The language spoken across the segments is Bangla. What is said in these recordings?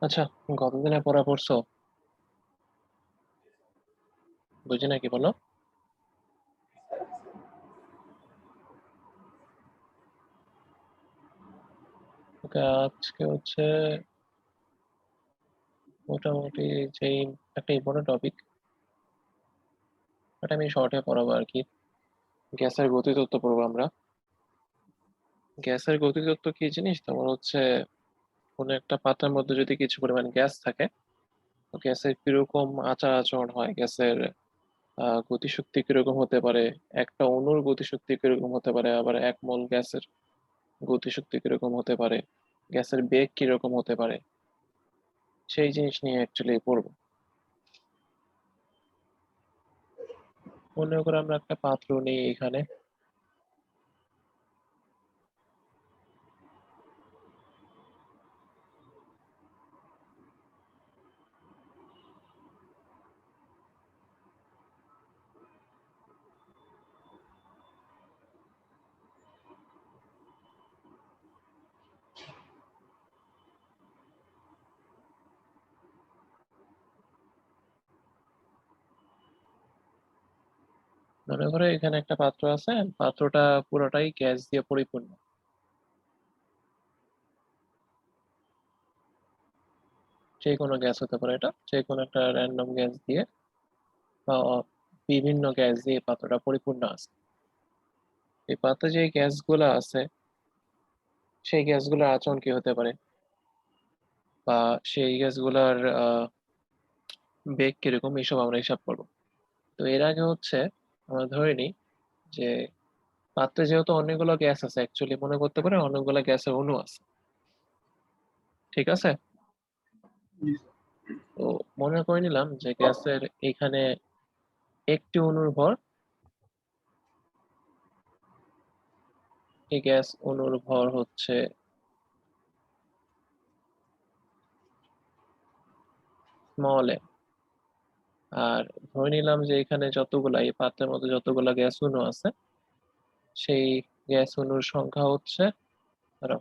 আচ্ছা, গতদিনে পড়া পড়ছো? বুঝি নাকি বলো। ওকে, আজকে হচ্ছে মোটামুটি যেই একটা ইম্পর্টেন্ট টপিক, এটা আমি শর্টে পড়াবো আর কি। গ্যাসের গতিতত্ত্ব পড়বো আমরা। গ্যাসের গতিতত্ত্ব কি জিনিস তোমার হচ্ছে, কোনো একটা পাত্রের মধ্যে যদি কিছু পরিমাণ গ্যাস থাকে, তো গ্যাসের কিরকম আচার আচরণ হয়, গ্যাসের গতিশক্তি কিরকম হতে পারে, একটা অণুর গতিশক্তি কিরকম হতে পারে, আবার এক মোল গ্যাসের গতিশক্তি কিরকম হতে পারে, গ্যাসের বেগ কিরকম হতে পারে, সেই জিনিস নিয়ে অ্যাকচুয়ালি পড়বো। মনে করো আমরা একটা পাত্র নিই এখানে। মনে করো এখানে একটা পাত্র আছে, পাত্রটা পুরোটাই গ্যাস দিয়ে পরিপূর্ণ। যে কোনো গ্যাস হতে পারে, এটা যে কোনো একটা র্যান্ডম গ্যাস দিয়ে বা বিভিন্ন গ্যাস দিয়ে এই পাত্রটা পরিপূর্ণ আছে। এই পাত্রে যে গ্যাসগুলো আছে, সেই গ্যাসগুলোর আচরণ কি হতে পারে, বা সেই গ্যাসগুলোর বেগ কিরকম, এইসব আমরা হিসাব করবো। তো এর আগে হচ্ছে আমরা ধরে নিই যে পাত্রে যেহেতু অনেকগুলো গ্যাস আছে, অ্যাকচুয়ালি মনে করতে পারে অনেকগুলো গ্যাসের অণু আছে। ঠিক আছে? তো মনে করে নিলাম যে গ্যাসের এখানে একটি অণুর ভর, এই গ্যাস অণুর ভর হচ্ছে স্মল এম। আর ধরে নিলাম যে এখানে যতগুলা, এই পাত্রের মধ্যে যতগুলা গ্যাস অণু আছে, সেই গ্যাস অণুর সংখ্যা হচ্ছে, ধরো,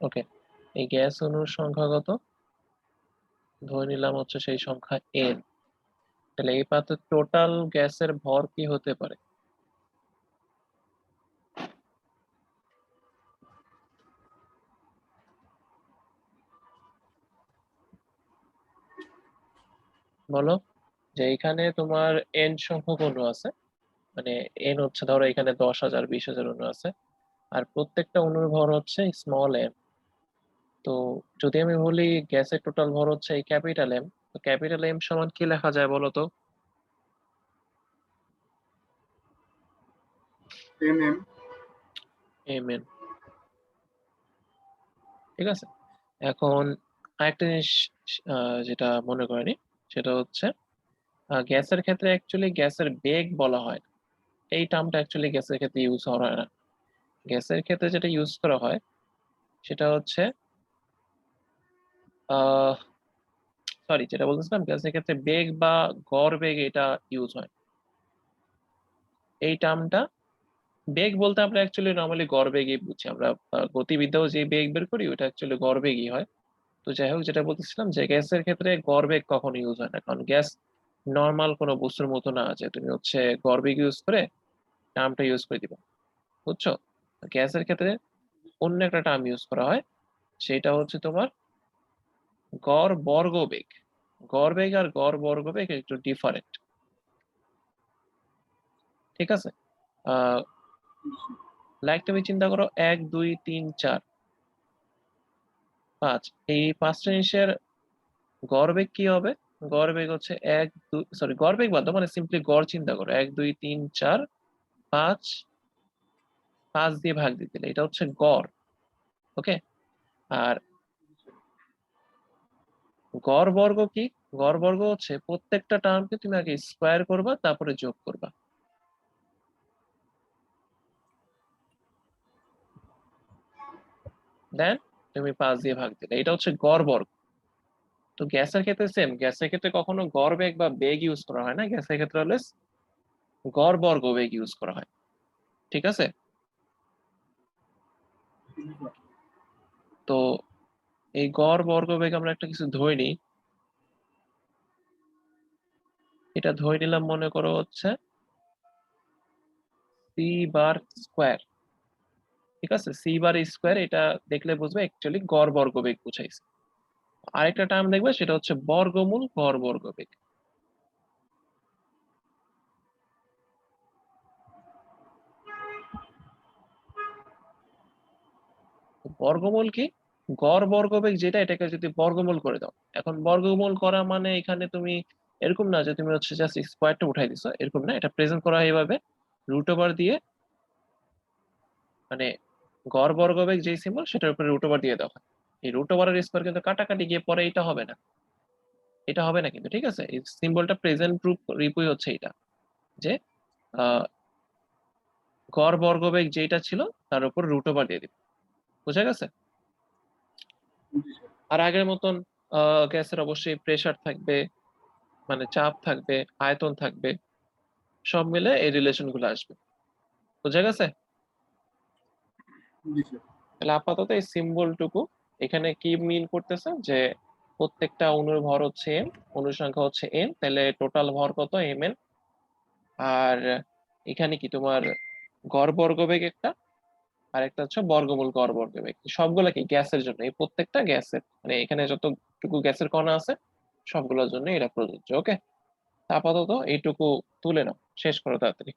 ওকে, এই গ্যাস অণুর সংখ্যা কত, ধরে নিলাম হচ্ছে সেই সংখ্যা এন। তাহলে এই পাত্রের টোটাল গ্যাসের ভর কি হতে পারে? বলো, যে এখানে তোমার এন সংখ্যক অণু আছে, মানে এন হচ্ছে ধরো এখানে 10,000 20,000 অণু আছে, আর প্রত্যেকটা অণুর ভর হচ্ছে স্মল এম। তো যদি আমি বলি গ্যাসের টোটাল ভর হচ্ছে এই ক্যাপিটাল এম, তো ক্যাপিটাল এম সমান কি লেখা যায় বলো তো? M M N. ঠিক আছে। এখন আরেকটা জিনিস যেটা মনে করেনি, সেটা হচ্ছে গ্যাসের ক্ষেত্রে অ্যাকচুয়ালি গ্যাসের বেগ বলা হয় না। এই টার্মটা অ্যাকচুয়ালি গ্যাসের ক্ষেত্রে ইউজ করা হয় না। গ্যাসের ক্ষেত্রে যেটা ইউজ করা হয় সেটা হচ্ছে, আহ সরি, যেটা বলতেছিলাম, গ্যাসের ক্ষেত্রে বেগ বা গড় বেগ এটা ইউজ হয়। এই টার্মটা, বেগ বলতে আমরা অ্যাকচুয়ালি নর্মালি গড় বেগই বুঝি আমরা। গতিবিদ্যাও যে বেগ বের করি ওটা অ্যাকচুয়ালি গড় বেগই হয়। তো যাই হোক, যেটা বলতেছিলাম যে গ্যাসের ক্ষেত্রে গড় বেগ কখনো ইউজ হয় না, কারণ গ্যাস নর্মাল কোনো বস্তুর মতো না যে তুমি হচ্ছে গড় বেগ ইউজ করে টার্মটা ইউজ করে দিবা। বুঝছো? গ্যাসের ক্ষেত্রে অন্য একটা টার্ম ইউজ করা হয়, সেটা হচ্ছে তোমার গড় বর্গ বেগ। গড় বেগ আর গড় বর্গ বেগ একটু ডিফারেন্ট। ঠিক আছে? আহ লাইক তুমি চিন্তা করো, 1 2 3 4 5, এই পাঁচটা জিনিসের গড় বেগ কি হবে? গড় বেগ হচ্ছে 1 2, সরি, গড় বেগ বাদ দাও, মানে সিম্পলি গড় চিন্তা করো, 1 2 3 4 5, 5 দিয়ে ভাগ দিতে দিলে এটা হচ্ছে গড়। ওকে। আর গড় বর্গ কি? গড় বর্গ হচ্ছে প্রত্যেকটা টার্মকে তুমি আগে স্কোয়ার করবা, তারপরে যোগ করবা, দেন তুমি 5 দিয়ে ভাগ দিলে, এটা হচ্ছে গড় বর্গ। তো গ্যাসের ক্ষেত্রে সেম, গ্যাসের ক্ষেত্রে কখনো গড় বেগ বা বেগ ইউজ করা হয় না, গ্যাসের ক্ষেত্রে হলে গড় বর্গ বেগ ইউজ করা হয়। ঠিক আছে? তো এই গড় বর্গ বেগ আমরা একটা কিছু ধরে নিই, এটা ধরে নিলাম মনে করো হচ্ছে সি বার স্কোয়ার। ঠিক আছে, সি বার স্কোয়ার, এটা দেখলে বুঝবে অ্যাকচুয়ালি গড় বর্গ বেগ বুঝাইছে। আরেকটা টার্ম দেখবে সেটা হচ্ছে বর্গমূল গড় বর্গ বেগ। বর্গমূল কি? গড় বর্গবেগ যেটা, এটাকে যদি বর্গমূল করে দাও। এখন বর্গমূল করা মানে এখানে তুমি এরকম না যে তুমি হচ্ছে জাস্ট স্কোয়ারটা উঠাই দিছো, এরকম না, এটা প্রেজেন্ট করা হয় এইভাবে, রুট ওভার দিয়ে, মানে গড় বর্গবেগ যেই সিম্বল সেটার উপরে রুট ওভার দিয়ে দেওয়া হয়। এই রুট ওভারের স্কোয়ার কিন্তু কাটাকাটি গিয়ে পরে এটা হবে না, এটা হবে না কিন্তু। ঠিক আছে, এই সিম্বলটা প্রেজেন্ট রূপ রিপুই হচ্ছে এটা, যে আহ গড় বর্গবেগ যেটা ছিল তার উপর রুট ওভার দিয়ে দিবে। বুঝা গেছে? আর আগের মতন গ্যাসের অবশ্যই প্রেসার থাকবে, মানে চাপ থাকবে, আয়তন থাকবে, সব মিলে এই রিলেশন গুলো আসবে। বুঝা গেছে? তাহলে আপাতত এই সিম্বলটুকু এখানে কি মিন করতেছে, যে প্রত্যেকটা অণুর ভর হচ্ছে এম, অণুর সংখ্যা হচ্ছে এন, তাহলে টোটাল ভর কত? M N. আর এখানে কি তোমার গড় বর্গবেগ একটা, আর একটা হচ্ছে বর্গমূল গড় বর্গবেগ। সবগুলা কি গ্যাসের জন্য, এই প্রত্যেকটা গ্যাসের, মানে এখানে যতটুকু গ্যাসের কণা আছে সবগুলোর জন্য এটা প্রযোজ্য। ওকে, আপাতত এইটুকু তুলে নাও, শেষ করো তাড়াতাড়ি।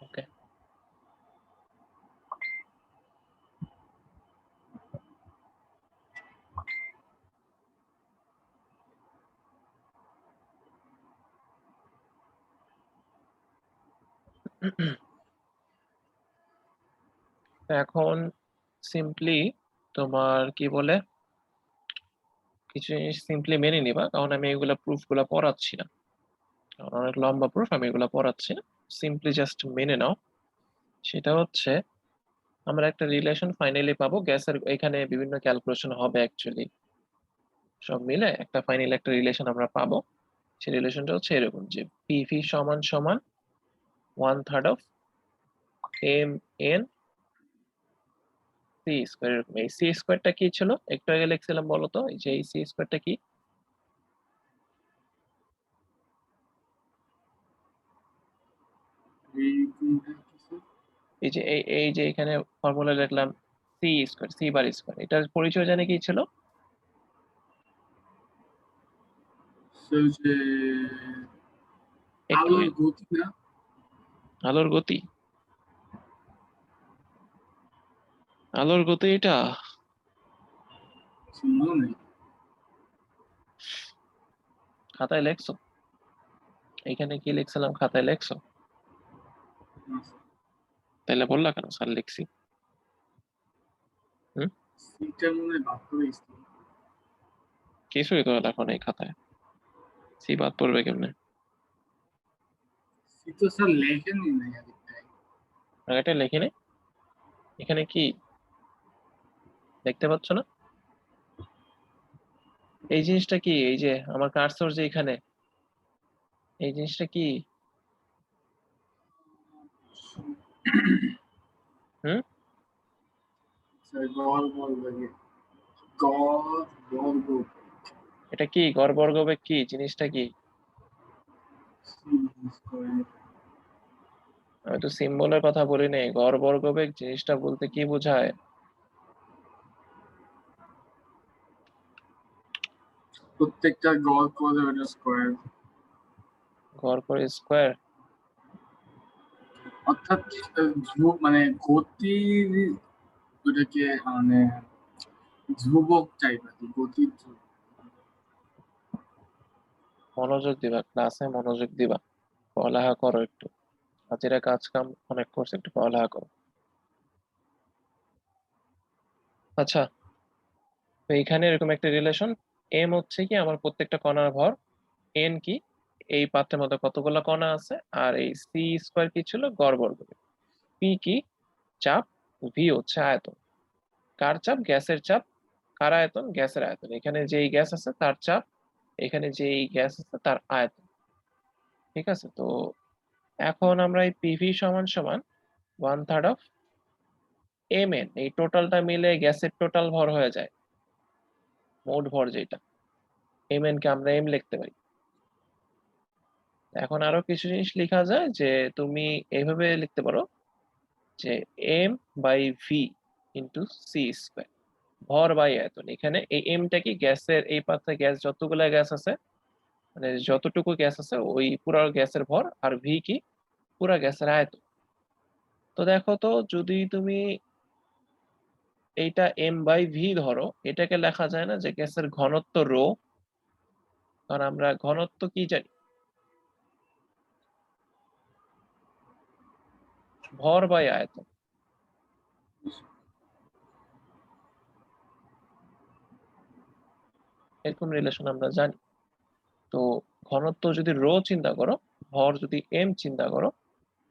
ওকে, এখন সিম্পলি তোমার কি বলে কিছু জিনিস সিম্পলি মেনে নিবা, কারণ আমি এগুলা প্রুফ গুলা পড়াচ্ছি না, কারণ অনেক লম্বা প্রুফ, আমি এগুলা পড়াচ্ছি না। সিম্পলি জাস্ট মেনে নাও। সেটা হচ্ছে আমরা একটা রিলেশন ফাইনালি পাবো গ্যাসের, এখানে বিভিন্ন ক্যালকুলেশন হবে অ্যাকচুয়ালি, সব মিলে একটা ফাইনাল একটা রিলেশন আমরা পাবো। সেই রিলেশনটা হচ্ছে এরকম, যে পিভি সমান সমান 1/3 of M N C square. এরকম, এই সি স্কোয়ারটা কি ছিল একটু আগে লিখছিলাম বলো তো, এই যে এই সি স্কোয়ারটা কি? এই যে এই যে এখানে ফর্মুলা লিখলাম C square, C bar square, এটার পরিচয় জানে কি ছিল? একটু আলোর গতি না? আলোর গতি, আলোর গতি এটা মনে নেই। খাতায় লেখছো? এখানে কি লিখছিলাম খাতায় লেখছো? তাহলে বললা কেন স্যার লিখছি? হুম, সিটার মনে বাদ করে দিছি। কিছুই তো লেখো নেই খাতায়, সি বাদ পড়বে কেমনে? সি তো স্যার লেখেনই নাই আরেকটাই। আর এটা লেখি নাই, এখানে কি দেখতে পাচ্ছ না? এই জিনিসটা কি? এই যে আমার কার্সর যে এখানে, এই জিনিসটা কি? হুম, স্যার গড় বর্গ গড় বর্গ এটা কি গড় বর্গ হবে? কি জিনিসটা কি? স্কয়ার। আমি তো সিম্বলের কথা বলি নাই, গড় বর্গ বেগ জিনিসটা বলতে কি বোঝায়? প্রত্যেকটা গড় করে ওটা স্কয়ার। গড় করে স্কোয়ার? অর্থাৎ মানে গতির ওটাকে মানে ধ্রুবক টাইপ আর কি, গতির ধ্রুবক। মনোযোগ দিবা, ক্লাসে মনোযোগ দিবা, পড়ালেখা করো একটু। হাজিরা কাজ কাম অনেক করছে, একটু পড়ালেখা করো। আচ্ছা, তো এইখানে এরকম একটা রিলেশন, এম হচ্ছে কি আমার প্রত্যেকটা কণার ভর, এন কি এই পাত্রের মধ্যে কতগুলো কণা আছে, আর এই সি স্কোয়ার কি ছিল? গড় বর্গ। পি কি? চাপ। ভি হচ্ছে আয়তন। কার চাপ? গ্যাসের চাপ। কার আয়তন? গ্যাসের আয়তন। এখানে যেই গ্যাস আছে তার চাপ, এখানে যেই গ্যাস আছে তার আয়তন। ঠিক আছে, তো এখন আমরা এই পিভি সমান সমান 1/3 অফ এম এন, এই টোটালটা মিলে গ্যাসের টোটাল ভর হয়ে যায়, মোট ভর যেটা। এম এন কে আমরা এম লিখতে পারি। এখন আরো কিছু জিনিস লেখা যায়, যে তুমি এইভাবে লিখতে পারো যে M by V into C square, ভর বাই আয়তন। এখানে এই এমটা কি? গ্যাসের এই পাত্রে গ্যাস যতগুলা গ্যাস আছে, মানে যতটুকু গ্যাস আছে ওই পুরো গ্যাসের ভর, আর ভি কি? পুরা গ্যাসের আয়তন। তো দেখো তো, যদি তুমি এইটা এম বাই ভি ধরো, এটাকে লেখা যায় না যে গ্যাসের ঘনত্ব রো? কারণ আমরা ঘনত্ব কি জানি? ভর বাই আয়তন। এরকম রিলেশন আমরা জানি। তো ঘনত্ব যদি রো চিন্তা করো, ভর যদি এম চিন্তা করো,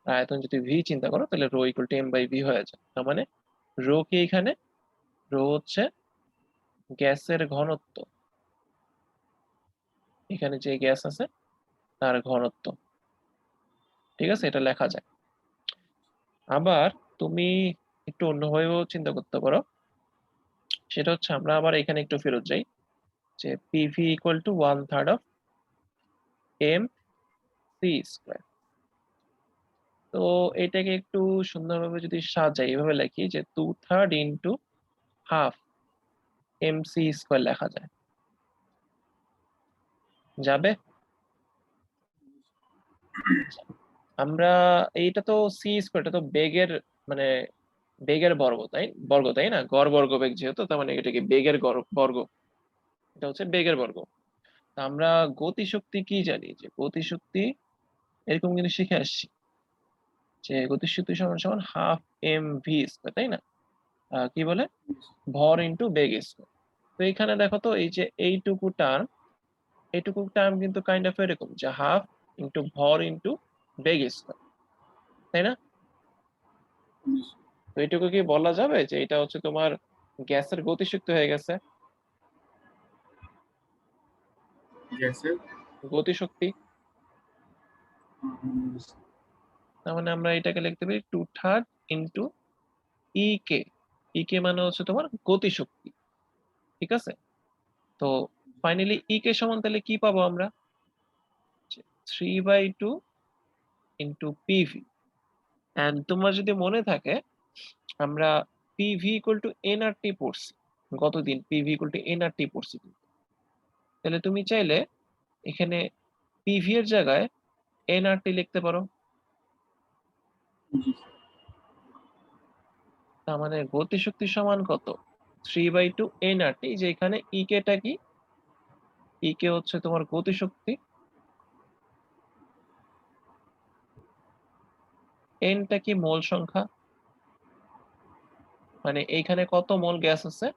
আয়তন যদি ভি চিন্তা করো, তাহলে rho equal to M by V হয়ে যায়। তার মানে রো কি এখানে? রো হচ্ছে গ্যাসের ঘনত্ব, এখানে যে গ্যাস আছে তার ঘনত্ব। ঠিক আছে, এটা লেখা যায়। আবার তুমি একটু অন্যভাবেও চিন্তা করতে পারো, সেটা হচ্ছে আমরা আবার এখানে একটু ফেরত যাই, যে PV equal to 1/3 of M C square. তো এটাকে একটু সুন্দরভাবে যদি সাজাই, এভাবে লিখি যে 2/3 into half M C square লেখা যায়, যাবে? আচ্ছা, আমরা এইটা তো সি স্কোয়ার, এটা তো বেগের মানে বেগের বর্গ, তাই না? গড় বর্গ বেগ যেহেতু, তার মানে এটাকে বেগের বর্গ, এটা হচ্ছে বেগের বর্গ। তা আমরা গতিশক্তি কি জানি? যে গতিশক্তি এরকম কিন্তু শিখে আসছি, যে গতিশক্তি সমান সমান হাফ এম ভি স্কোয়ার, তাই না? কি বলে? ভর ইন্টু বেগ স্কোয়ার। তো এখানে দেখো তো, এই যে এইটুকু টার্ম কিন্তু কাইন্ড অফ এরকম, যে হাফ ইন্টু ভর ইন্টু বেগ স্কোয়ার, তাই না? তো এইটুকু কি বলা যাবে যে এটা হচ্ছে তোমার গ্যাসের গতিশক্তি হয়ে গেছে? গ্যাসের গতিশক্তি। তার মানে আমরা এটাকে লিখতে পারি 2/3 ইন্টু ই কে। ই কে মানে হচ্ছে তোমার গতিশক্তি। ঠিক আছে, তো ফাইনালি ই কে সমান তাহলে কি পাবো আমরা? 3/2 ইন্টু পিভি। এন্ড তোমার যদি মনে থাকে, আমরা পিভি ইকুয়াল টু এনআরটি পড়ছি গতদিন, পিভি ইকুয়াল টু এনআরটি পড়ছি কিন্তু। তাহলে তুমি চাইলে এখানে পিভি এর জায়গায় এনআরটি লিখতে পারো। তার মানে গতিশক্তি সমান কত? 3/2 এনআরটি, যে এখানে ই কেটা কি? ই কে হচ্ছে তোমার গতিশক্তি, এনটা কি মোল সংখ্যা, মানে এইখানে কত মোল গ্যাস আছে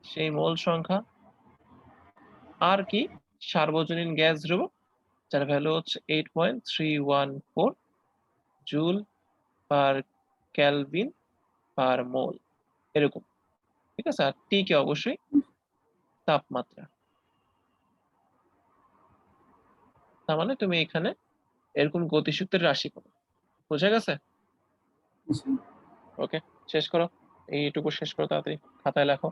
সেই মোল সংখ্যা। আর কি সার্বজনীন গ্যাস ধ্রুবক, যার ভ্যালু হচ্ছে 8.314 জুল পার কেলভিন পার মোল, এরকম। ঠিক আছে, আর টি কে অবশ্যই তাপমাত্রা। তার মানে তুমি এখানে এরকম গতিশক্তির রাশি পাবে। বোঝা গেছে? ওকে, শেষ করো, এইটুকু শেষ করো তাড়াতাড়ি, খাতায় লেখো।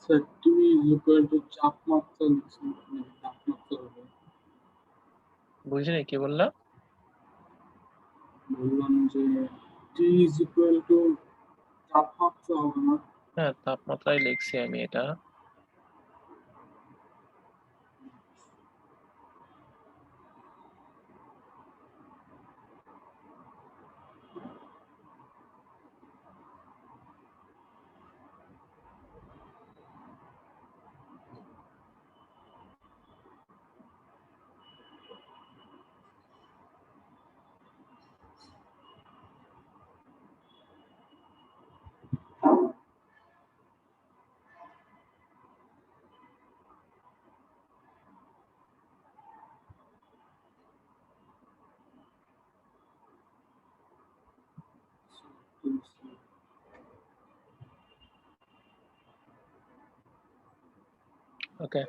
স্যার টি ইকুয়াল টু তাপমাত্রা লিখছেন, তাপমাত্রা হবে। বুঝলি কি বললা? বললাম যে টি ইজ ইকুয়াল টু তাপমাত্রা হবে না? হ্যাঁ, তাপমাত্রায় লিখছি আমি এটা। ওকে,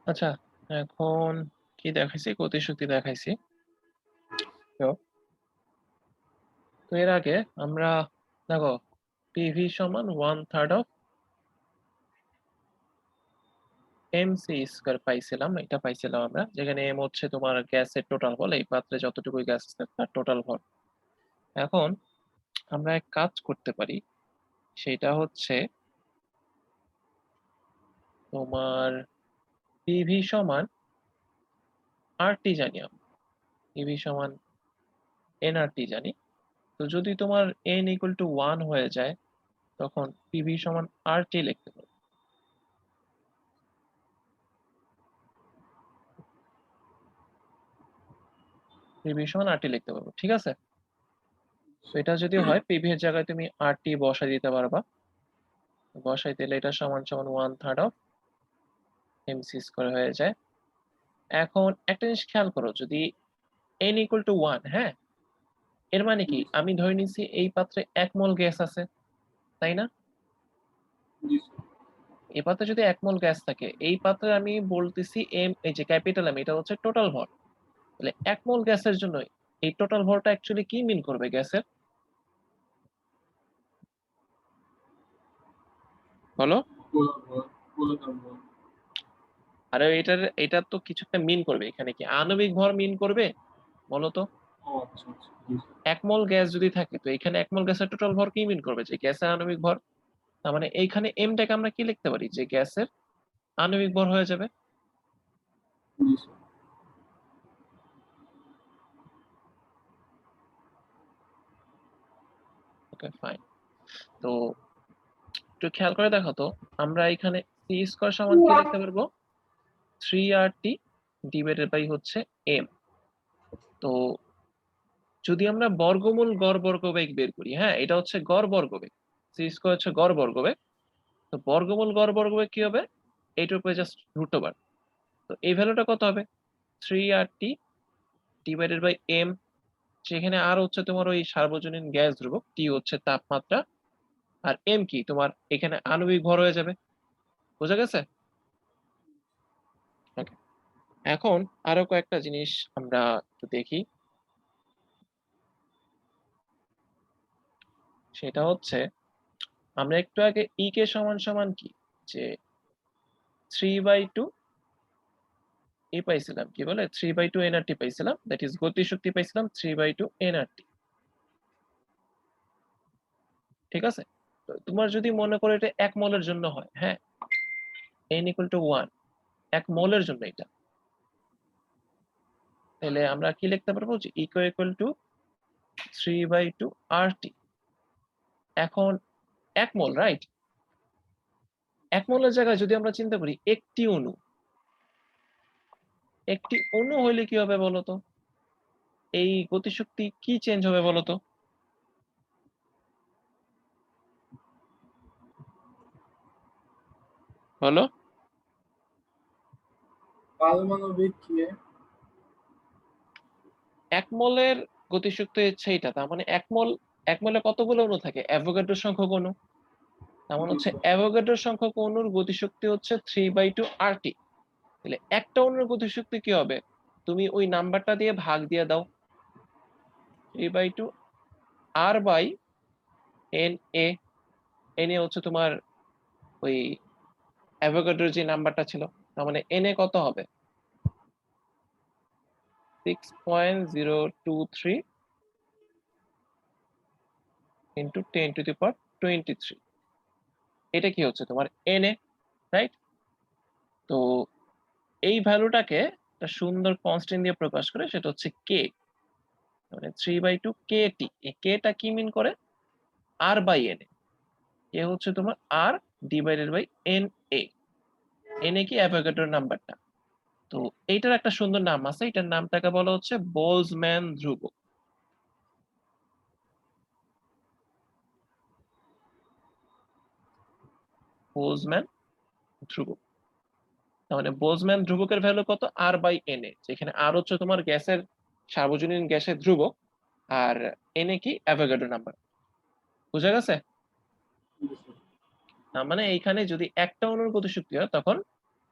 আচ্ছা, এখন কি দেখাইছি? গতিশক্তি দেখাইছি। তো তো এর আগে আমরা দেখো পিভি সমান 1/3 অফ এমসি স্কয়ার পাইছিলাম, এটা পাইছিলাম আমরা, যেখানে এম হচ্ছে তোমার গ্যাসের টোটাল ভর, এই পাত্রে যতটুকু গ্যাস আছে তার টোটাল ভর। এখন আমরা এক কাজ করতে পারি, সেটা হচ্ছে তোমার পিভি সমান আরটি জানি আমরা, পিভি সমান এনআরটি জানি। তো যদি তোমার n ইকুয়াল টু 1 হয়ে যায়, তখন পিভি সমান আরটি লিখতে পারো। পিভি সমান আরটি লিখতে পারবো, ঠিক আছে? তো এটা যদি হয়, পিভি এর জায়গায় তুমি আরটি বসাই দিতে পারবা। বসাই দিলে এটা সমান সমান 1/3 অফ এমসি স্কয়ার হয়ে যায়। এখন একটা জিনিস খেয়াল করো, যদি n ইকুয়াল টু 1, হ্যাঁ, এর মানে কি, আমি ধরে নিছি এই পাত্রে 1 মোল গ্যাস আছে, তাই না? জি স্যার। এই পাত্রে যদি 1 মোল গ্যাস থাকে, এই পাত্রে আমি বলতেছি এম, এই যে ক্যাপিটাল এম, এটা হচ্ছে টোটাল ভর। তাহলে 1 মোল গ্যাসের জন্য এই টোটাল ভরটা অ্যাকচুয়ালি কি মিন করবে গ্যাসের, বলো? গোলাকার বল। আরে এটা তো কিছু একটা মিন করবে, এখানে কি আণবিক ভর মিন করবে বলো তো? ও আচ্ছা আচ্ছা, জি স্যার। 1 মোল গ্যাস যদি থাকে, তো এখানে 1 মোল গ্যাসের টোটাল ভর কি মিন করবে, যে গ্যাসের আণবিক ভর। তার মানে এইখানে এমটাকে আমরা কি লিখতে পারি, যে গ্যাসের আণবিক ভর হয়ে যাবে। জি স্যার। Okay fine. তো একটু খেয়াল করে দেখো তো, আমরা এখানে সি স্কয়ার সমান কি লিখতে পারবো, 3RT ডিভাইডেড বাই হচ্ছে এম। তো যদি আমরা বর্গমূল গড় বর্গবেগ বের করি, হ্যাঁ, এটা হচ্ছে গড় বর্গবেগ, সি স্কয়ার হচ্ছে গড় বর্গবেগ। তো বর্গমূল গড় বর্গবেগ কি হবে, এইটার উপরে জাস্ট রুট ওভার। তো এই ভ্যালুটা কত হবে, 3RT ডিভাইডেড বাই এম, সেখানে আর হচ্ছে তোমার ওই সার্বজনীন গ্যাস ধ্রুবক, টি হচ্ছে তাপমাত্রা, আর এম কি তোমার এখানে আণবিক ভর হয়ে যাবে। বোঝা গেছে? Okay. এখন আরো কয়েকটা জিনিস আমরা একটু দেখি, সেটা হচ্ছে আমরা একটু আগে ই কে সমান সমান কি, যে 3/2 এ পাইছিলাম, কি বলে 3/2 এনআরটি পাইছিলাম, দ্যাট ইজ গতি শক্তি পাইছিলাম 3/2 এনআরটি, ঠিক আছে? তো তোমার যদি মনে করো এটা 1 মোলের জন্য হয়, হ্যাঁ, n ইকুয়াল টু 1, 1 মোলের জন্য এটা, তাহলে আমরা কি লিখতে পারবো, যে ইকুয়াল টু 3/2 আরটি। এখন 1 মোল, রাইট? 1 মোলের জায়গায় যদি আমরা চিন্তা করি একটি অণু, একটি অণু হইলে কি হবে বলতো, এই গতিশক্তি কি চেঞ্জ হবে বলতো, বলো? পারমাণবিক ক্রিয়া। 1 মোলের গতিশক্তি হচ্ছে এটা, তার মানে 1 মোলে কতগুলো অণু থাকে, অ্যাভোগাড্রো সংখ্যক অণু। তার মানে জি হচ্ছে স্যার। অ্যাভোগাড্রো সংখ্যক অণুর গতিশক্তি হচ্ছে 3/2 আরটি। তাহলে একটা অণুর গতিশক্তি কি হবে, তুমি ওই নাম্বারটা দিয়ে ভাগ দিয়ে দাও, 3/2 আর by N A. N A হচ্ছে তোমার ওই অ্যাভোগাড্রোর যে নাম্বারটা ছিল, তার মানে এন এ কত হবে, 6.023 ইন্টু 10⁻23। এটা কি হচ্ছে তোমার এন এ, রাইট? তো এই ভ্যালুটাকে একটা সুন্দর কনস্ট্যান্ট দিয়ে প্রকাশ করে, সেটা হচ্ছে কে, মানে 3/2 কে টি। এই কে টা কি মিন করে, আর বাই এন এ। কে হচ্ছে তোমার R divided by N A. N A কি অ্যাভোগাড্রোর নাম্বারটা। তো এইটার একটা সুন্দর নাম আছে, এটার নামটাকে বলা হচ্ছে বোলজম্যান ধ্রুবক। বোলজম্যান ধ্রুবক, তার মানে বোলজম্যান ধ্রুবকের ভ্যালু কত, আর বাই এন এ, যেখানে আর হচ্ছে তোমার গ্যাসের সার্বজনীন গ্যাসের ধ্রুবক, আর এন এ কি অ্যাভোগাড্রো নাম্বার। বুঝা গেছে? জি স্যার। তার মানে এইখানে যদি একটা অণুর গতিশক্তি হয়, তখন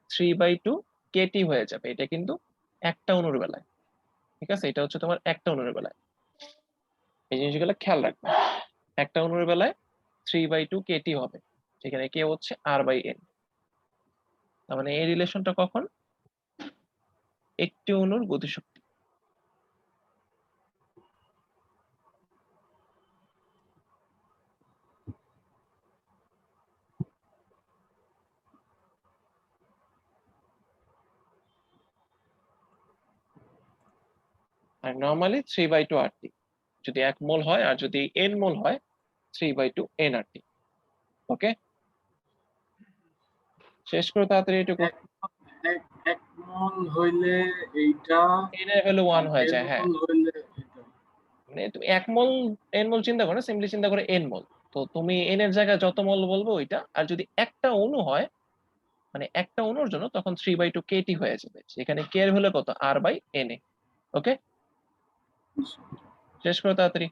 3/2 কেটি হয়ে যাবে। এটা কিন্তু একটা অণুর বেলায়, ঠিক আছে? এটা হচ্ছে তোমার একটা অণুর বেলায়, এই জিনিসগুলো খেয়াল রাখবে। একটা অণুর বেলায় 3/2 KT হবে, সেখানে K হচ্ছে R/N। তার মানে এই রিলেশনটা কখন? একটি অণুর গতিশক্তি। আর নরমালি 3/2 RT, যদি 1 মোল হয়, আর যদি n মোল হয় 3/2 nRT। ওকে, শেষ করে তাড়াতাড়ি এটুকু। এক মল হইলে এইটা, n এর ভ্যালু 1 হয়ে n যায়। হ্যাঁ, মল হইলে এটা। মানে তুমি 1 মোল n মোল চিন্তা করো, সিম্পলি চিন্তা করে n মোল। তো তুমি n এর জায়গায় যত মোল বলবো ওইটা, আর যদি একটা অণু হয়, মানে একটা অণুর জন্য, তখন 3/2 KT হয়ে যাবে। এখানে k এর ভ্যালু কত? R/N। ওকে, শেষ করো তাড়াতাড়ি।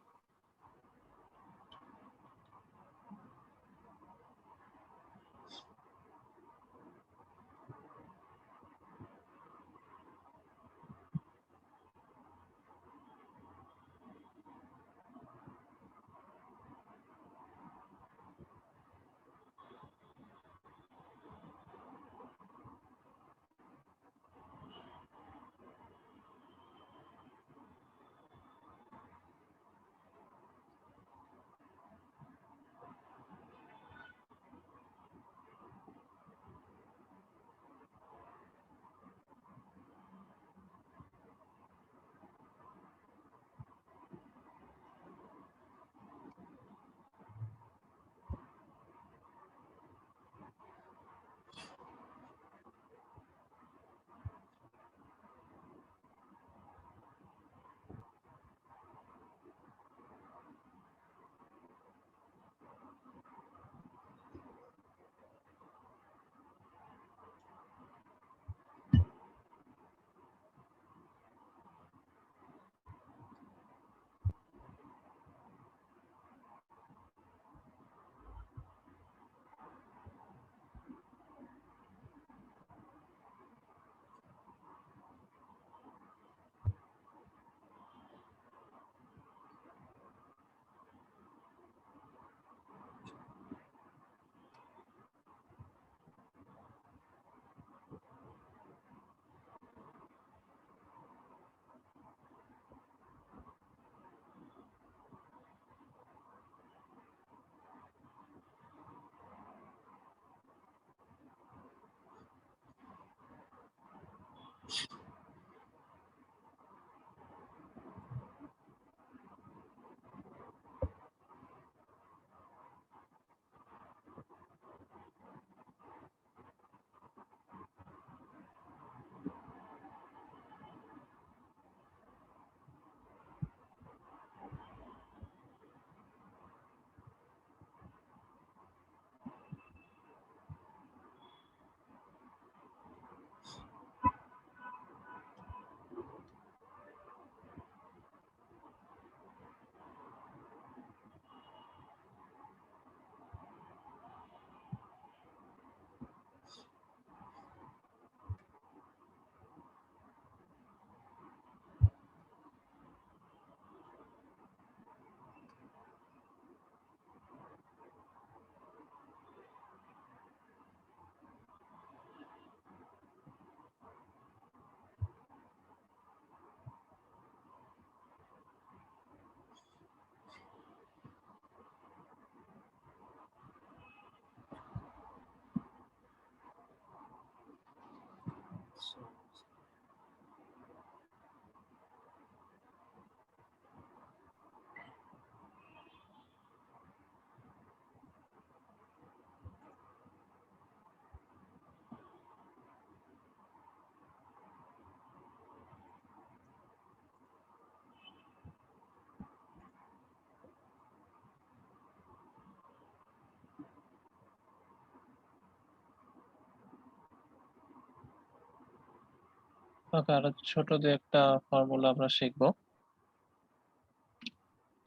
ওকে, আরো ছোট দু একটা ফর্মুলা আমরা শিখবো।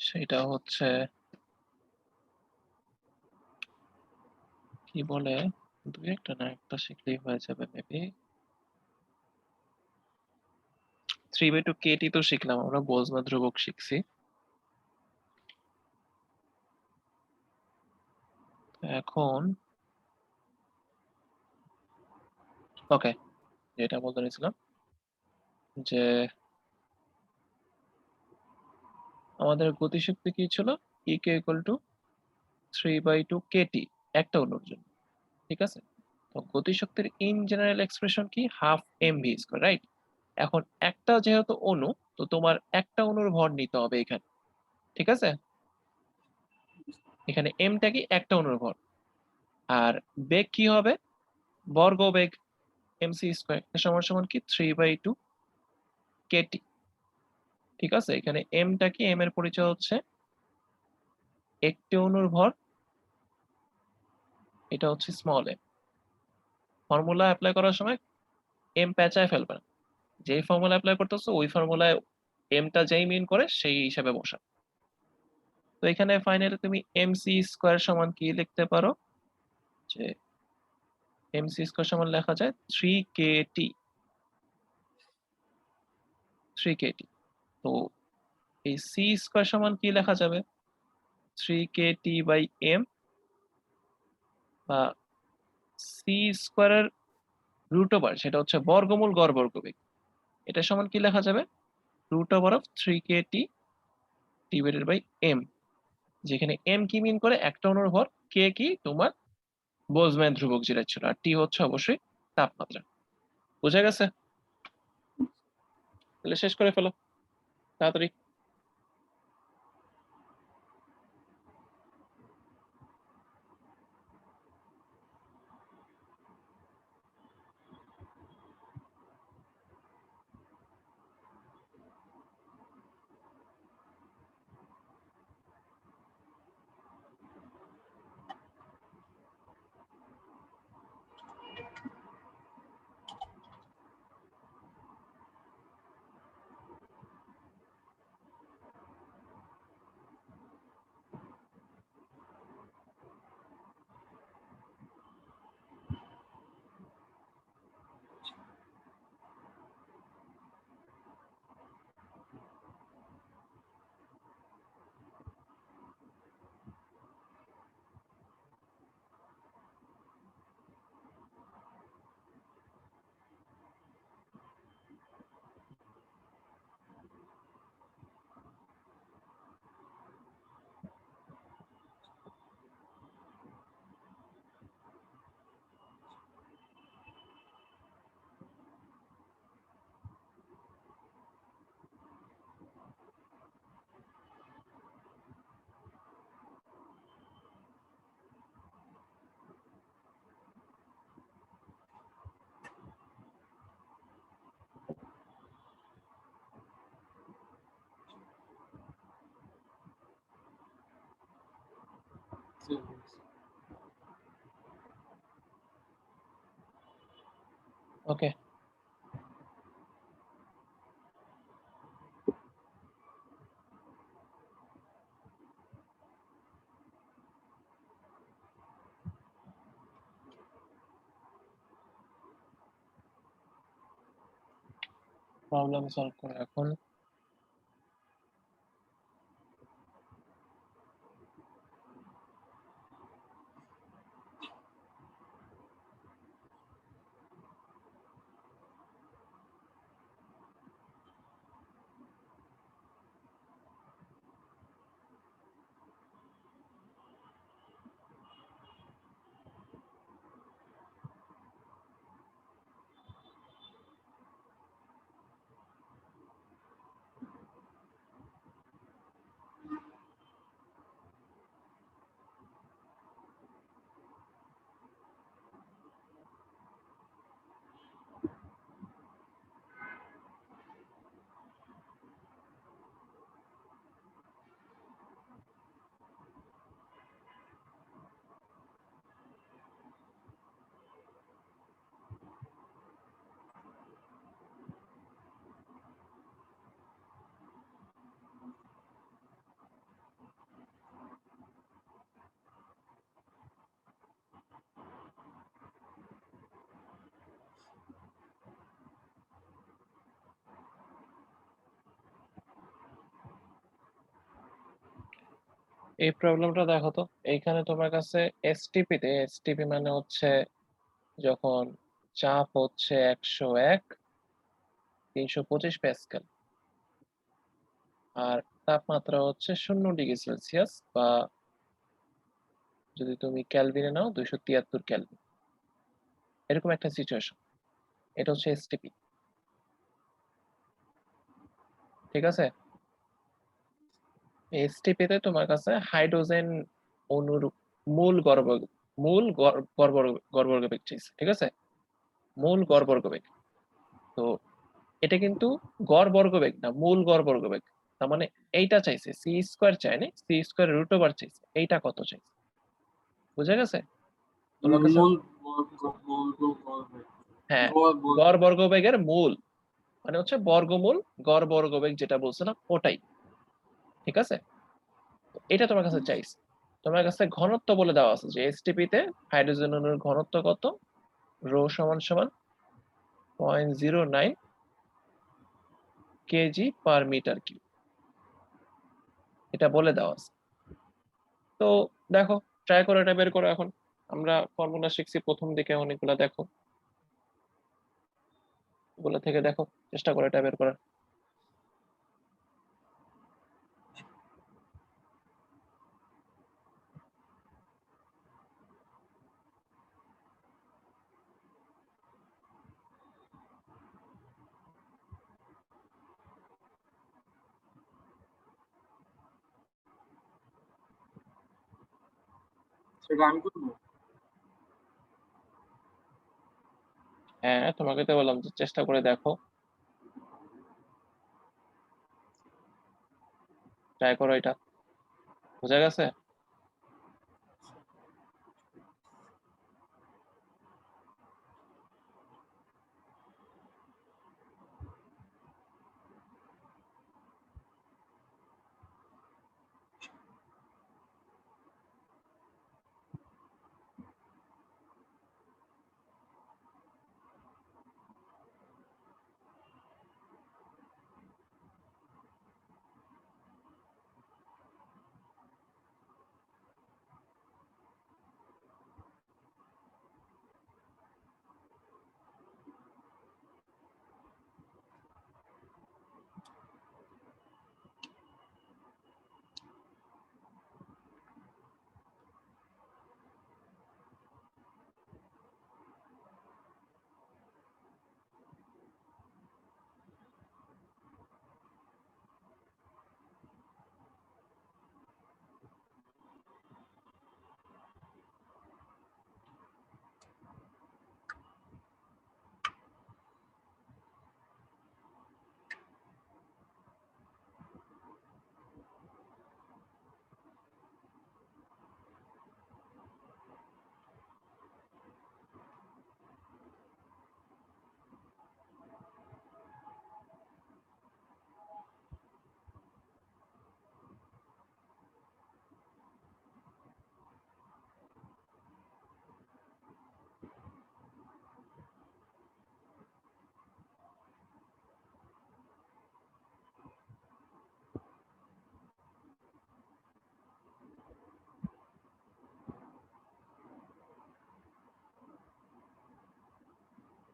সেটা হচ্ছে কি বলে, দু একটা না, একটা শিখলেই হয়ে যাবে মেবি। 3/2 KT তো শিখলাম আমরা, বোলজম্যান ধ্রুবক শিখছি। এখন ওকে, যেটা বলতে নিয়েছিলাম যে আমাদের গতিশক্তি কি ছিল, ইকে ইকুয়াল টু 3/2 কেটি একটা অণুর জন্য, ঠিক আছে। তো গতিশক্তির ইন জেনারেল এক্সপ্রেশন কি, হাফ এমভি স্কয়ার, রাইট। এখন একটা যেহেতু অণু, তো তোমার একটা অণুর ভর নিতে হবে এখানে, ঠিক আছে। এখানে এমটা কি, একটা অণুর ভর। আর বেগ কি হবে, বর্গ বেগ, এমসি স্কয়ার সমান সমান কি 3/2 কেটি, ঠিক আছে। এখানে এমটা কি, এম এর পরিচয় হচ্ছে একটি অণুর ভর, এটা হচ্ছে স্মল এম। ফর্মুলা অ্যাপ্লাই করার সময় এম পেঁচায় ফেলবে না, যেই ফর্মুলা অ্যাপ্লাই করতেছো ওই ফর্মুলায় এমটা যেই মিন করে সেই হিসাবে বসা। তো এখানে ফাইনালি তুমি এমসি স্কয়ার সমান কি লিখতে পারো, যে এমসি স্কয়ার সমান লেখা যায় 3 কেটি, 3 কেটি। তো এই সি স্কয়ার সমান কি লেখা যাবে, 3 কেটি/এম, বা সি স্কয়ারের রুট ওভার, সেটা হচ্ছে বর্গমূল গড় বর্গবেগ, এটা সমান কি লেখা যাবে, root over of 3 KT divided by M, যেখানে এম কি মিন করে একটা অণুর ভর, কে কি তোমার বোলজম্যান ধ্রুবক যেটা ছিল, আর টি হচ্ছে অবশ্যই তাপমাত্রা। বুঝা গেছে? তাহলে শেষ করে ফেলো তাড়াতাড়ি। ওকে, প্রবলেম সলভ করো এখন। এই প্রবলেমটা দেখো তো, এইখানে তোমার কাছে এসটিপি তে, এসটিপি মানে হচ্ছে যখন চাপ হচ্ছে 101 325 প্যাসকেল আর তাপমাত্রা হচ্ছে 0 ডিগ্রি সেলসিয়াস, বা যদি তুমি ক্যালভিনে নাও 273 ক্যালভিন, এরকম একটা সিচুয়েশন। এটা হচ্ছে এসটিপি, ঠিক আছে? এসটিপি তে তোমার কাছে হাইড্রোজেন অণুর মূল গড় বর্গবেগ চাইছে, ঠিক আছে? মূল গড় বর্গবেগ। তো এটা কিন্তু গড় বর্গবেগ না, মূল গড় বর্গবেগ। তার মানে এইটা চাইছে, সি স্কোয়ার চাইনি, সি স্কোয়ার রুট ওভার চাইছে। এইটা কত চাইছে, বুঝা গেছে তোমার কাছে? মূল বর্গ হ্যাঁ, বর্গ গড় বর্গবেগের মূল মানে হচ্ছে বর্গমূল গড় বর্গবেগ, যেটা বলছিলাম ওটাই, ঠিক আছে? তো এটা তোমার কাছে চাইছে। তোমার কাছে ঘনত্ব বলে দেওয়া আছে যে এসটিপি তে হাইড্রোজেন অণুর ঘনত্ব কত, রো সমান সমান 0.09 কেজি পার মিটার কিউব, এটা বলে দেওয়া আছে। তো দেখো, ট্রাই করে এটা বের করো। এখন আমরা ফর্মুলা শিখছি প্রথম দিকে অনেকগুলা, দেখো ওগুলো থেকে দেখো, চেষ্টা করে এটা বের করার। সেটা আমি করবো। হ্যাঁ, তোমাকে তো বললাম যে চেষ্টা করে দেখো, ট্রাই করো এটা, বোঝা গেছে?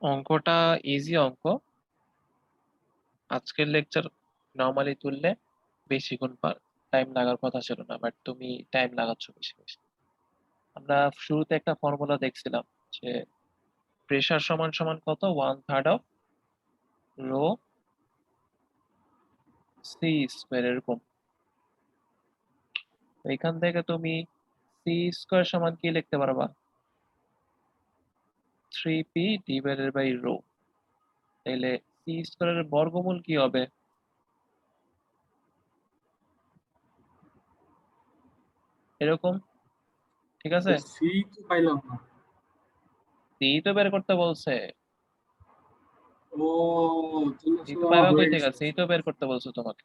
অঙ্কটা ইজি অঙ্ক। আজকের লেকচার নর্মালি তুললে বেশিক্ষণ টাইম লাগার কথা ছিল না, বাট তুমি টাইম লাগাচ্ছ বেশি বেশি। আমরা শুরুতে একটা ফর্মুলা দেখছিলাম যে প্রেসার সমান সমান কত, 1/3 অফ রো সি স্কোয়ার, এরকম। তো এখান থেকে তুমি সি স্কোয়ার সমান কি লিখতে পারবা, 3p ডিভাইডেড বাই রো। তাইলে সি স্কোয়ারের বর্গমূল কি হবে, এরকম, ঠিক আছে? সি তো পাইলাম না। সি তো বের করতে বলছে, ও, তাহলে সি তো আসলে আমার পাইবা কই হয়ে থেকে, গেছে। সি তো বের করতে বলছো তোমাকে।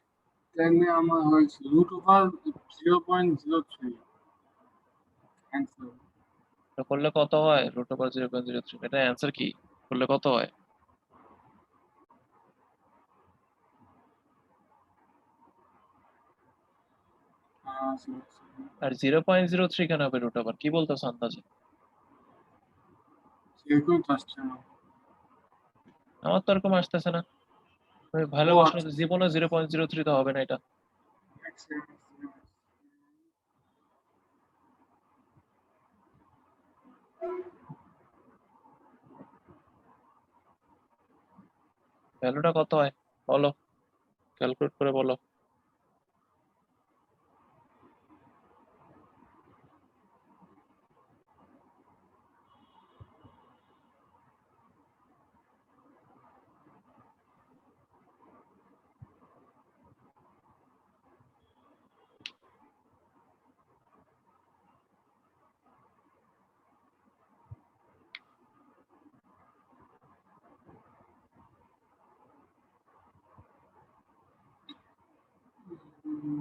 তাহলে আমার হয়েছে √/0.03 অ্যান্সার। তো করলে কত হয়, √0.03, এটা অ্যান্সার কি, করলে কত হয়? আর 0.03 কেন হবে রুট ওভার? কি বলতেছ আন্দাজে? এরকম তো আসছে না। আমার তো এরকম আসতেছে না। তুমি ভালো ও প্রশ্ন আচ্ছা, জীবনে 0.03 তো হবে না এটা। এক সেকেন্ড। ভ্যালুটা কত হয় বলো, ক্যালকুলেট করে বলো। হুম,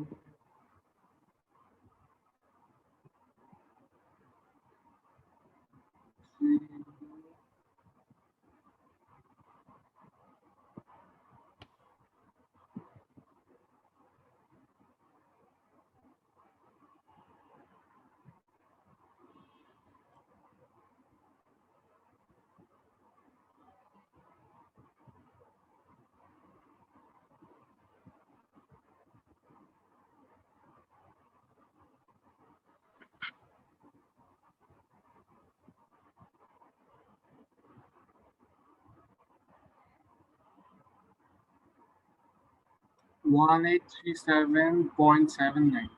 1837.79।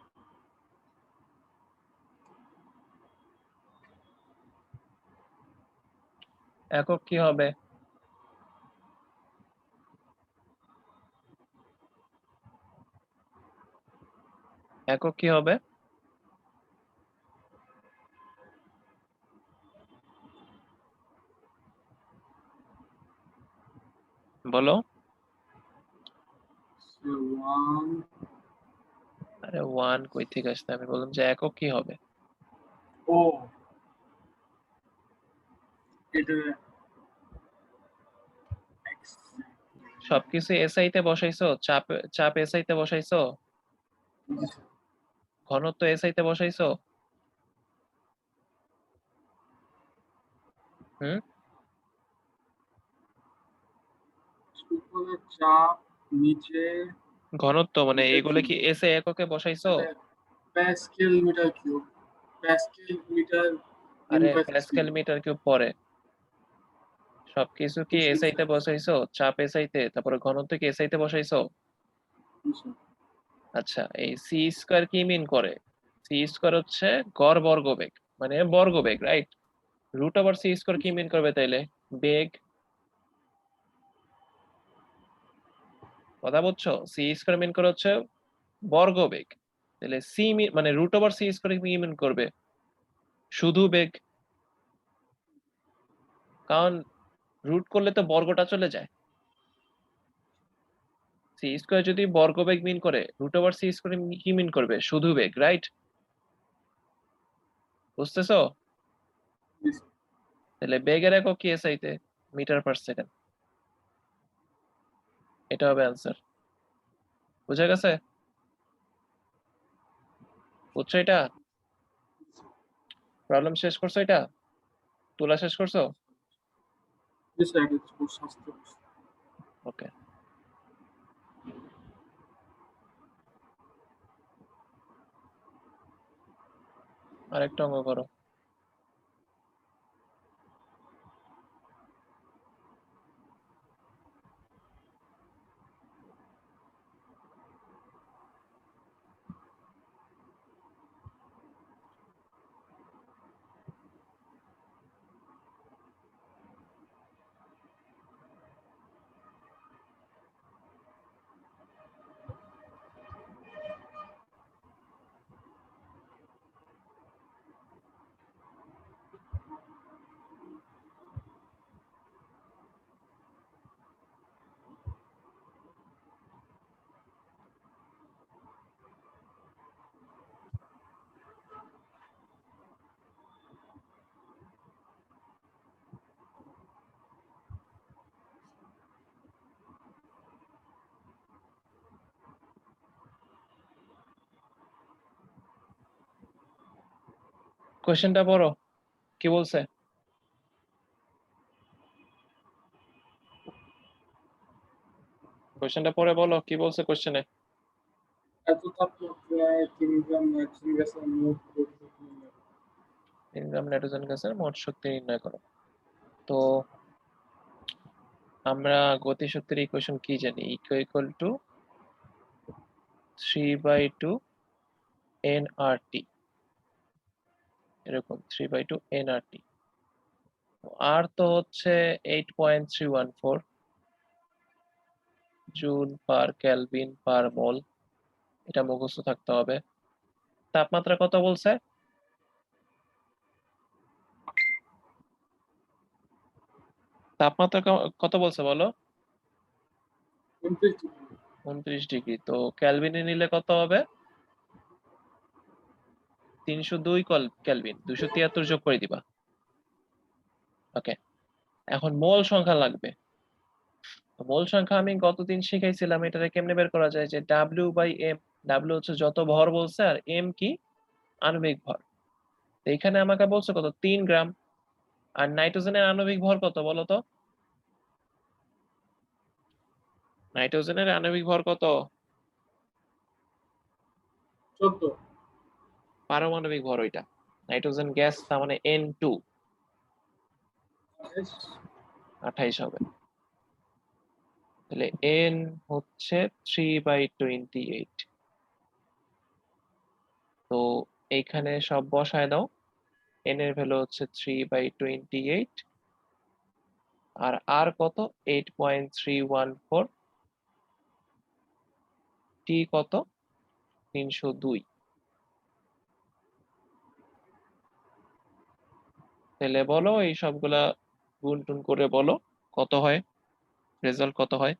একক কি হবে? একক কি হবে? বলো। So 1, আরে ওয়ান কই থেকে আসছে? আমি বললাম যে একক কি হবে। ও এটা x, সবকিছু এসআই তে বসাইছো, চাপ চাপ এসআই তে বসাইছো, ঘনত্ব এসআই তে বসাইছো। হুম। উপরে চাপ, নিচে ঘনত্ব মানে মিটার এগুলো কিউব, কি এসআই এককে বসাইছো? Pascal metre cube, pascal metre আরে inverse pascal cube. Metre cube পরে। সবকিছু কি এসআই তে বসাইছো, চাপ এসআই তে, তারপরে ঘনত্ব কি এসআই তে বসাইছো। আচ্ছা, এই সি স্কয়ার কি মিন করে? সি স্কয়ার হচ্ছে গড় বর্গবেগ, মানে বর্গবেগ, right? Root over C square কি মিন করবে তাইলে? বেগ। কথা বুঝছো? সি স্কয়ার মিন করে হচ্ছে বর্গবেগ। তাহলে সি মানে রুট ওভার সি স্কয়ার কি মিন করবে? শুধু বেগ। কারণ রুট করলে তো বর্গটা চলে যায়। সি স্কয়ার যদি বর্গবেগ মিন করে, রুট ওভার সি স্কয়ার কি মিন করবে? শুধু বেগ, রাইট? বুঝতেছো? তাহলে বেগের একক কি এসআই তে? Metre per second. এটা হবে অ্যান্সার। বুঝা গেছে? বুঝছো এটা? প্রবলেম শেষ করছো এটা? তুলা শেষ করছো? ওকে, আরেকটা অঙ্ক করো। কোশ্চেনটা পড়ো, কি বলছে? কোশ্চেনটা পড়ে বলো কি বলছে কোশ্চেনে। এত তাপমাত্রায় 3 গ্রাম নাইট্রোজেন গ্যাসের মোট শক্তি নির্ণয় করো। 3 গ্রাম নাইট্রোজেন গ্যাসের মোট শক্তি নির্ণয় করো। তো আমরা গতিশক্তির ইকুয়েশন কি জানি? ইকুয়াল টু 3/2 nRT, এরকম 3/2 nRT। আর তো হচ্ছে 8.314 জুল পার কেলভিন পার মোল, এটা মুখস্থ থাকতে হবে। তাপমাত্রা কত বলছে? তাপমাত্রা কত বলছে বলো? 29 ডিগ্রি। 29 ডিগ্রি। তো কেলভিনে নিলে কত হবে? 302 কেলভিন, 273 যোগ করে দিবা। ওকে, এখন মোল সংখ্যা লাগবে। মোল সংখ্যা আমি গতদিন শিখাইছিলাম, এটাকে কেমনে বের করা যায়, যে W/M। W হচ্ছে যত ভর বলছে, আর M কি? আণবিক ভর। তো এখানে আমাকে বলছে কত? 3 গ্রাম। আর নাইট্রোজেনের আণবিক ভর কত বলো তো? নাইট্রোজেনের আণবিক ভর কত? 14। পারমাণবিক ভর ওইটা। নাইট্রোজেন গ্যাস, তার মানে N2, 28 হবে। তাহলে N হচ্ছে 3/28। তো এইখানে সব বসায় দাও। N এর ভ্যালু হচ্ছে 3/28, আর আর কত? 8.314। টি কত? 302। তাহলে বলো এই সবগুলা গুণ টুন করে বলো কত হয়, রেজাল্ট কত হয়?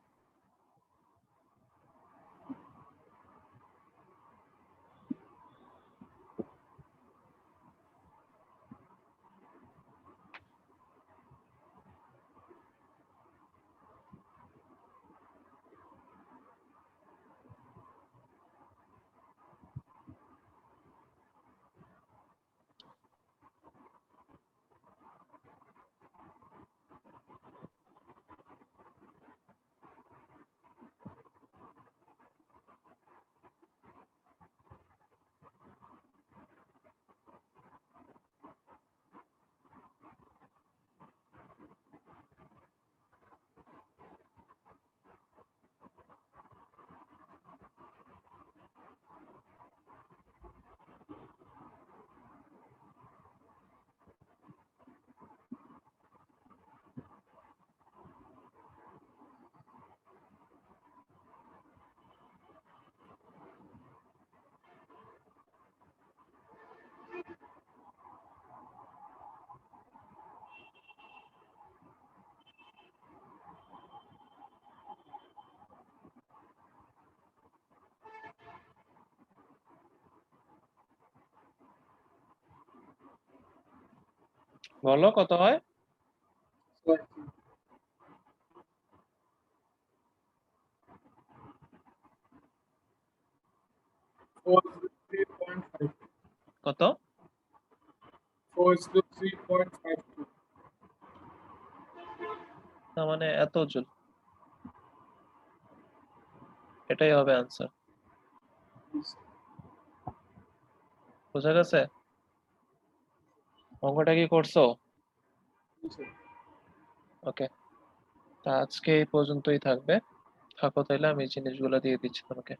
বলো কত হয়? 403.5। কত? 403.52। তার মানে এত জুল। এটাই হবে আনসার। বুঝা গেছে? অঙ্কটা কি করছো? ওকে, তা আজকে এই পর্যন্তই থাকবে। থাকো তাইলে, আমি জিনিসগুলো দিয়ে দিচ্ছি তোমাকে।